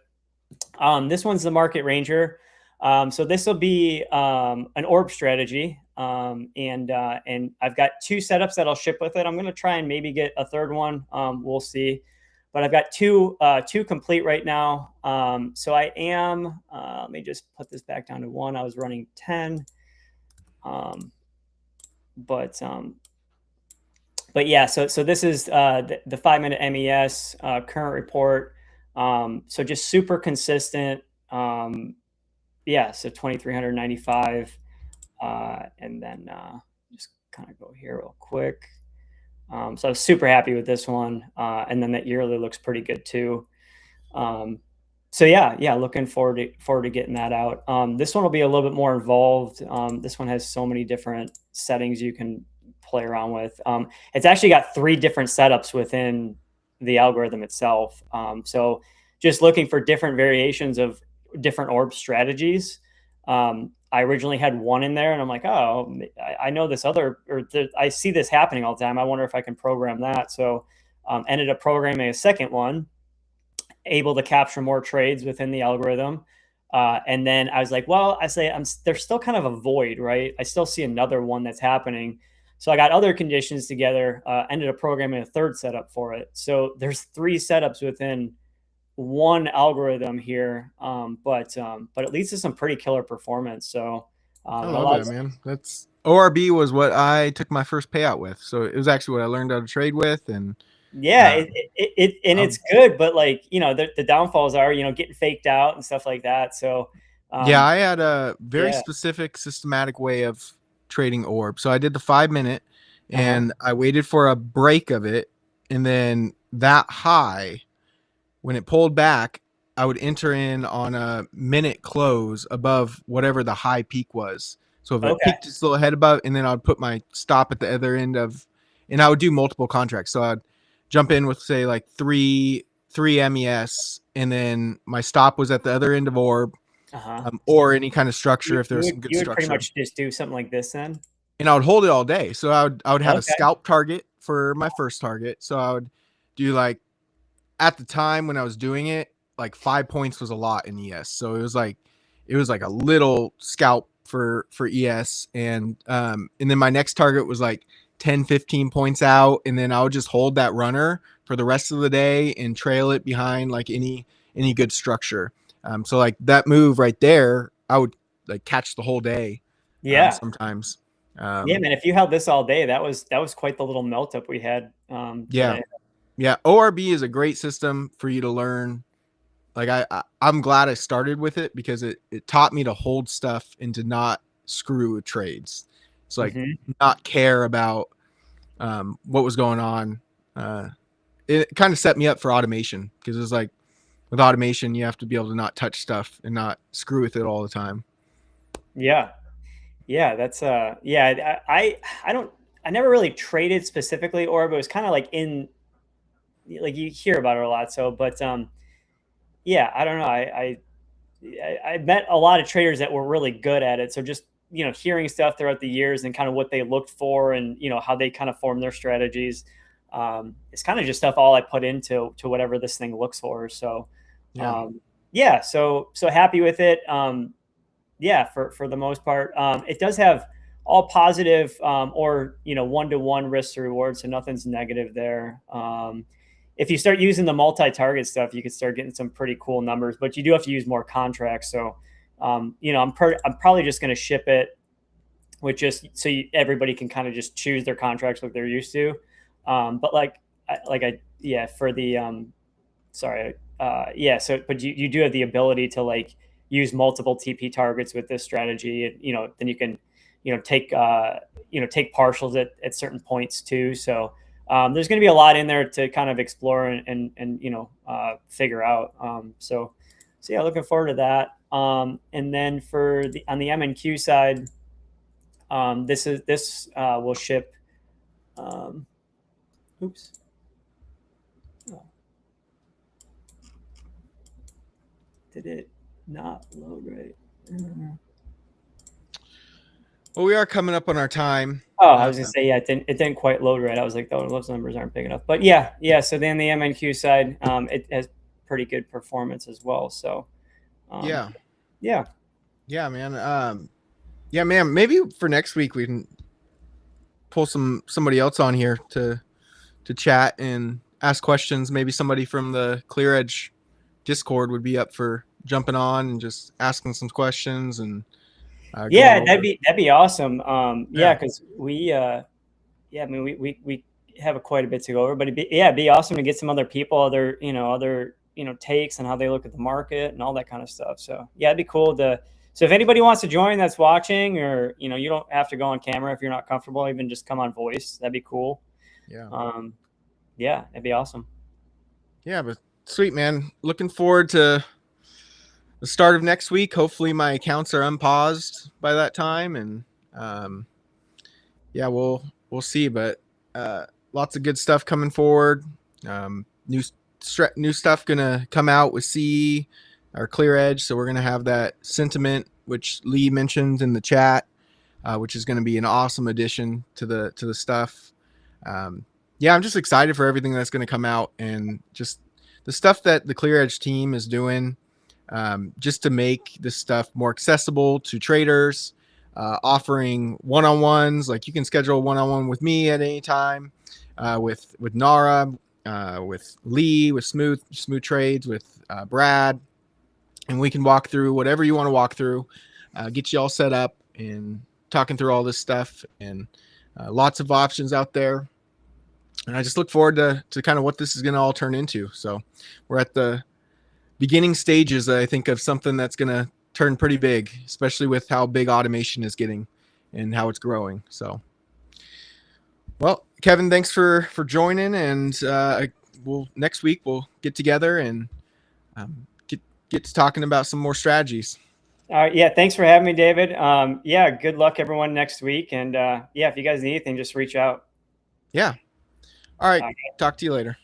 this one's the Market Ranger. So this will be an orb strategy, and I've got 2 setups that I'll ship with it. I'm going to try and maybe get a third one. We'll see. But I've got two complete right now. So I am, let me just put this back down to 1. I was running 10. But yeah, so this is the 5-minute MES current report. So just super consistent. Yeah, so 2,395. And then just kind of go here real quick. So I was super happy with this one. And then that yearly looks pretty good too. So yeah, looking forward to getting that out. This one will be a little bit more involved. This one has so many different settings you can play around with. It's actually got 3 different setups within the algorithm itself. So just looking for different variations of different orb strategies. I originally had one in there, and I'm like, oh, I know this other, I see this happening all the time. I wonder if I can program that. So ended up programming a second one, able to capture more trades within the algorithm. And then I was like, well, there's still kind of a void, right? I still see another one that's happening. So I got other conditions together, ended up programming a third setup for it. So there's 3 setups within one algorithm here, but it leads to some pretty killer performance. So I love that, man. That's ORB was what I took my first payout with. So it was actually what I learned how to trade with, and yeah, it's good, but like, you know, the downfalls are, you know, getting faked out and stuff like that. So yeah, I had a very specific systematic way of trading orb. So I did the 5-minute, and I waited for a break of it, and then that high, when it pulled back, I would enter in on a minute close above whatever the high peak was. So if it peaked just a little ahead above, and then I'd put my stop at the other end of, and I would do multiple contracts. So I'd jump in with, say, like three MES, and then my stop was at the other end of orb, or any kind of structure if there's some good structure. Pretty much just do something like this then? And I would hold it all day. So I would have a scalp target for my first target. So I would do, like, at the time when I was doing it, like 5 points was a lot in ES. So it was like a little scalp for ES. And then my next target was like 10, 15 points out. And then I would just hold that runner for the rest of the day and trail it behind like any good structure. So like that move right there, I would like catch the whole day. Yeah. Sometimes. Yeah, man, if you held this all day, that was quite the little melt up we had. Yeah. Yeah. ORB is a great system for you to learn. Like I'm glad I started with it because it taught me to hold stuff and to not screw with trades. It's like not care about what was going on. It kind of set me up for automation because it's like with automation, you have to be able to not touch stuff and not screw with it all the time. Yeah. Yeah. That's yeah. I never really traded specifically orb. It was kind of like like you hear about it a lot. So, but yeah, I don't know. I met a lot of traders that were really good at it. So just, you know, hearing stuff throughout the years and kind of what they looked for and, you know, how they kind of form their strategies. It's kind of just stuff all I put into whatever this thing looks for. So, yeah. So happy with it. Yeah, for the most part, it does have all positive or, you know, 1-to-1 risk to reward. So nothing's negative there. If you start using the multi-target stuff, you can start getting some pretty cool numbers, but you do have to use more contracts. So, you know, I'm probably just going to ship it with just so everybody can kind of just choose their contracts like they're used to. But for the So, but you do have the ability to like use multiple TP targets with this strategy. And, you know, then you can, you know, take partials at certain points too. So. There's going to be a lot in there to kind of explore and you know, figure out. So yeah, looking forward to that. And then on the MNQ side, this will ship. Oops. Oh. Did it not load right? Well, we are coming up on our time. Oh, I was gonna say, yeah, it didn't quite load right. I was like, oh, those numbers aren't big enough. But yeah. So then the MNQ side, it has pretty good performance as well. So yeah, man. Yeah, man. Maybe for next week we can pull somebody else on here to chat and ask questions. Maybe somebody from the Clear Edge Discord would be up for jumping on and just asking some questions and. Yeah, that'd be awesome. Yeah, because we have quite a bit to go over, but it'd be awesome to get some other people, other takes on how they look at the market and all that kind of stuff. So yeah, it'd be cool so if anybody wants to join that's watching, or, you know, you don't have to go on camera if you're not comfortable, even just come on voice. That'd be cool. Yeah. Yeah, it'd be awesome. Yeah, but sweet, man. Looking forward to the start of next week. Hopefully my accounts are unpaused by that time, and yeah, we'll see. But lots of good stuff coming forward. new stuff gonna come out with CE or Clear Edge. So we're gonna have that Sentiment, which Lee mentioned in the chat, which is gonna be an awesome addition to the stuff. Yeah, I'm just excited for everything that's gonna come out, and just the stuff that the Clear Edge team is doing, just to make this stuff more accessible to traders, offering one-on-ones. Like you can schedule a one-on-one with me at any time, with Nara, with Lee, with Smooth Trades, with Brad, and we can walk through whatever you want to walk through, get you all set up and talking through all this stuff, and lots of options out there. And I just look forward to kind of what this is going to all turn into. So we're at the beginning stages, I think, of something that's going to turn pretty big, especially with how big automation is getting and how it's growing. So, well, Kevin, thanks for joining, and next week we'll get together and get to talking about some more strategies. All right. Yeah. Thanks for having me, David. Yeah. Good luck, everyone, next week. And yeah, if you guys need anything, just reach out. Yeah. All right. Talk to you later.